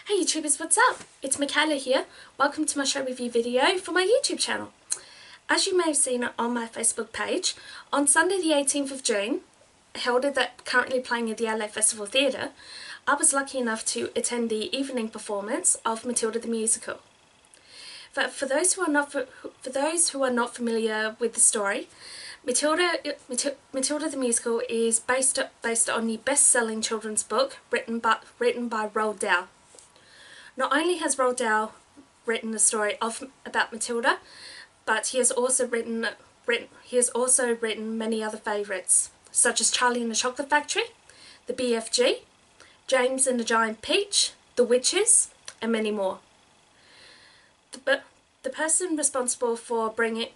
Hey YouTubers, what's up? It's Michaela here. Welcome to my show review video for my YouTube channel. As you may have seen on my Facebook page, on Sunday the 18th of June, held at the currently playing at the Adelaide Festival Theatre, I was lucky enough to attend the evening performance of Matilda the Musical. For those who are not familiar with the story, Matilda the Musical is based on the best-selling children's book written by Roald Dahl. Not only has Roald Dahl written the story about Matilda, but he has also written many other favourites, such as Charlie and the Chocolate Factory, The BFG, James and the Giant Peach, The Witches, and many more. The person responsible for bringing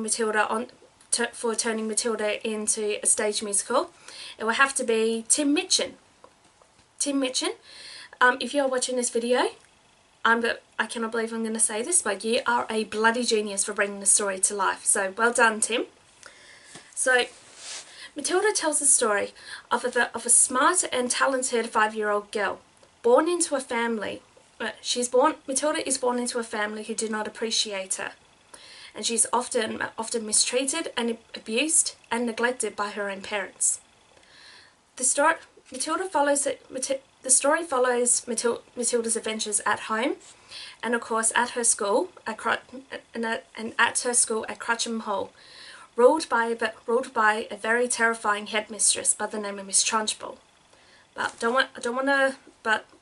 Matilda on for turning Matilda into a stage musical, it will have to be Tim Minchin. Tim Minchin. If you are watching this video, I cannot believe I'm going to say this, but you are a bloody genius for bringing the story to life. So well done, Tim. So Matilda tells the story of a smart and talented 5-year-old girl born into a family. Matilda is born into a family who do not appreciate her, and she's often mistreated and abused and neglected by her own parents. The story follows Matilda's adventures at home, and of course at her school at Crutcham Hall, ruled by a very terrifying headmistress by the name of Miss Trunchbull. But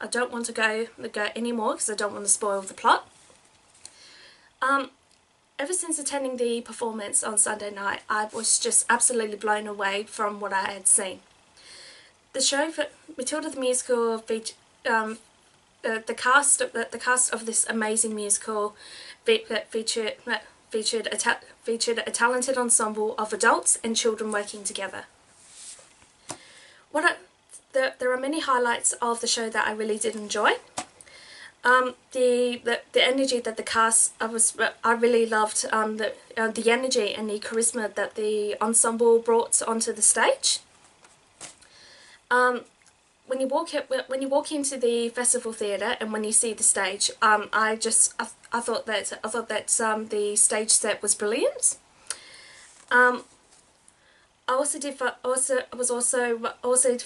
I don't want to go any more because I don't want to spoil the plot. Ever since attending the performance on Sunday night, I was just absolutely blown away from what I had seen. The show for Matilda the Musical featured the cast of this amazing musical featured a talented ensemble of adults and children working together. There are many highlights of the show that I really did enjoy. The energy that the cast, I really loved the energy and the charisma that the ensemble brought onto the stage. When you walk into the festival theatre and when you see the stage, I thought that the stage set was brilliant. I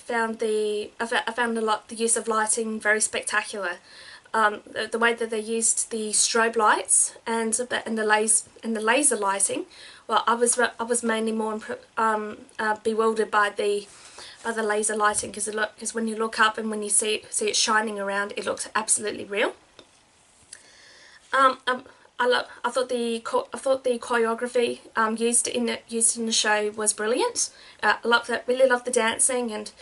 found the use of lighting very spectacular. The way that they used the strobe lights and the laser lighting. Well, I was mainly more bewildered by the laser lighting, because when you look up and when you see it shining around, it looks absolutely real. I thought the choreography used in the show was brilliant. Really loved the dancing, and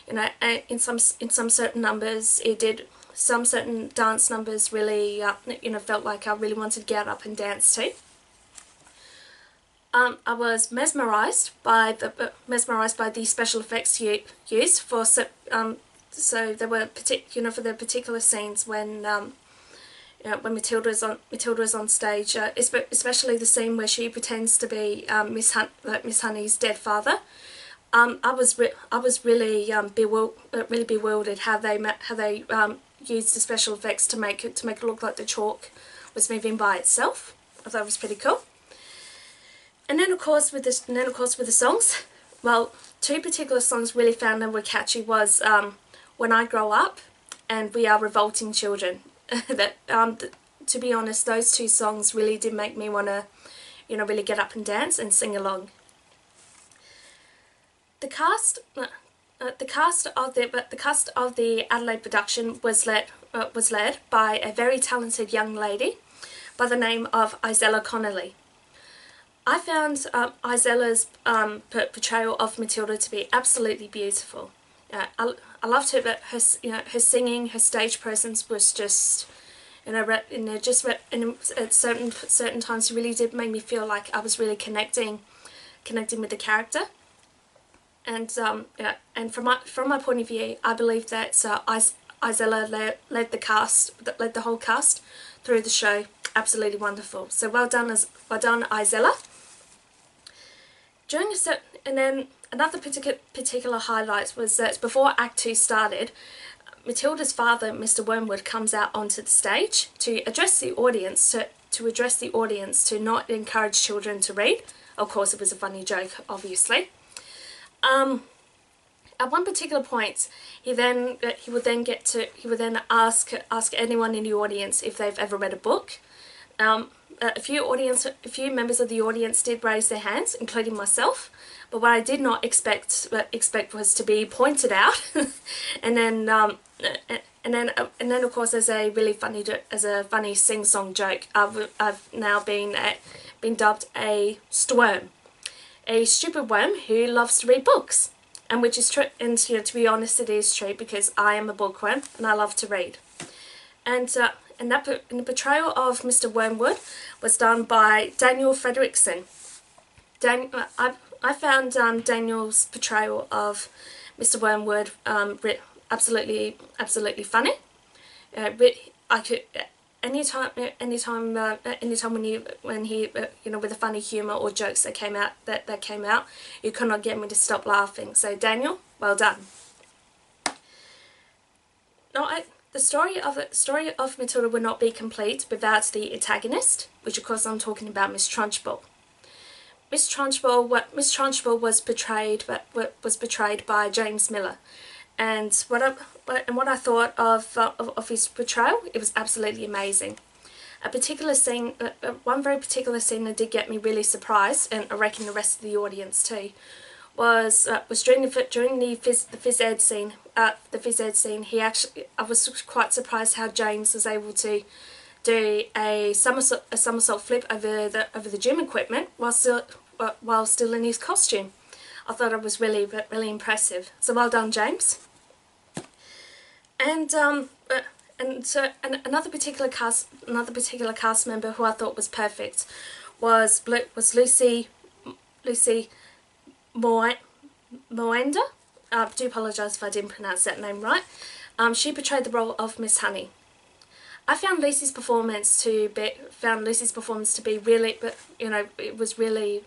in some certain numbers it did. Some certain dance numbers really felt like I really wanted to get up and dance too. I was mesmerised by the special effects used for so there were for the particular scenes when Matilda is on stage, especially the scene where she pretends to be Miss Honey's dead father. I was really bewildered how they used the special effects to make it look like the chalk was moving by itself. I thought it was pretty cool. And then of course with the songs, well, two particular songs really found them were catchy was When I Grow Up and We Are Revolting Children. That to be honest, those two songs really did make me want to really get up and dance and sing along. The cast of the Adelaide production was led by a very talented young lady by the name of Isella Connolly. I found Isella's portrayal of Matilda to be absolutely beautiful. I loved her, but her singing, her stage presence was just, at certain times really did make me feel like I was really connecting with the character. And from my point of view, I believe that Isella led the whole cast through the show absolutely wonderful. So well done, Isella. And then another particular highlight was that before Act 2 started, Matilda's father, Mr. Wormwood, comes out onto the stage to address the audience, to not encourage children to read. Of course, it was a funny joke, obviously. At one particular point, he would then ask anyone in the audience if they've ever read a book. A few members of the audience did raise their hands, including myself. But what I did not expect was to be pointed out, and then of course, as a funny sing-song joke, I've now been dubbed a stworm, a stupid worm who loves to read books, and which is true. And to be honest, it is true, because I am a bookworm and I love to read. And the portrayal of Mr. Wormwood was done by Daniel Fredrickson. I found Daniel's portrayal of Mr. Wormwood absolutely funny. I could anytime when he with the funny humour or jokes that came out, you could not get me to stop laughing. So Daniel, well done. The story of Matilda would not be complete without the antagonist, which of course I'm talking about Miss Trunchbull. Miss Trunchbull was portrayed by James Miller, and what I thought of his portrayal, it was absolutely amazing. A particular scene, one very particular scene that did get me really surprised, and I reckon the rest of the audience too, was during the phys ed scene. I was quite surprised how James was able to do a somersault flip over the gym equipment while still in his costume. I thought it was really impressive. So well done, James. And another particular cast member who I thought was perfect was Lucy Moenda. I do apologise if I didn't pronounce that name right. She portrayed the role of Miss Honey. I found Lucy's performance to be really, it was really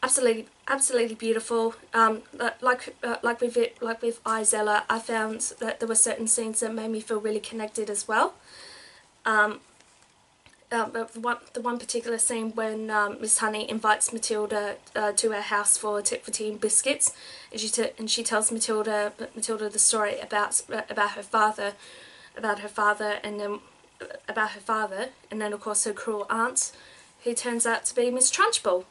absolutely beautiful. Like with Isella, I found that there were certain scenes that made me feel really connected as well. The one particular scene when Miss Honey invites Matilda to her house for tea and biscuits, and she tells Matilda the story about her father, and then of course her cruel aunt, who turns out to be Miss Trunchbull.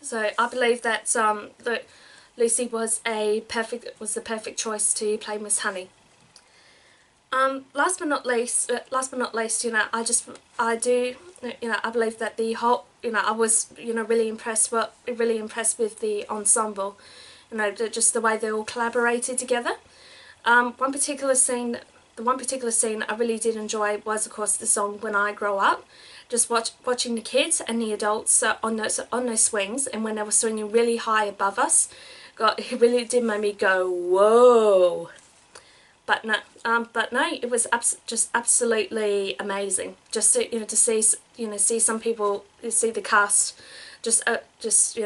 So I believe that that Lucy was the perfect choice to play Miss Honey. Last but not least, I believe that the whole, I was, really impressed with the ensemble, just the way they all collaborated together. The one particular scene I really did enjoy was, of course, the song When I Grow Up. Just watching the kids and the adults on those swings, and when they were swinging really high above us, God, it really did make me go, whoa. But no, it was just absolutely amazing. Just to see some people, see the cast, just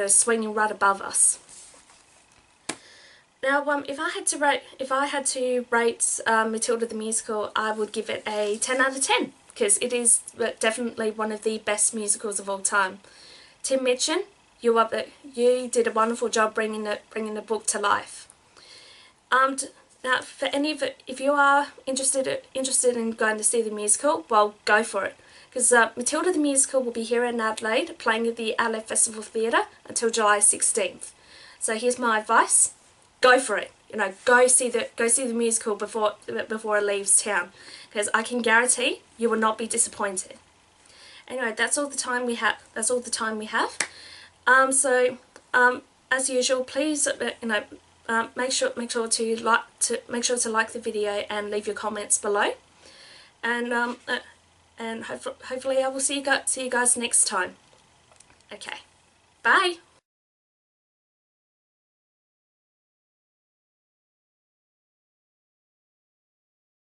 swinging right above us. Now, if I had to rate Matilda the musical, I would give it a 10 out of 10, because it is definitely one of the best musicals of all time. Tim Minchin, you did a wonderful job bringing the book to life. Now, if you are interested in going to see the musical, well, go for it. Because Matilda the musical will be here in Adelaide, playing at the Adelaide Festival Theatre until July 16th. So here's my advice: go for it. Go see the musical before it leaves town, because I can guarantee you will not be disappointed. Anyway, that's all the time we have. As usual, please make sure to like the video and leave your comments below, and hopefully I will see you guys next time. Okay, bye.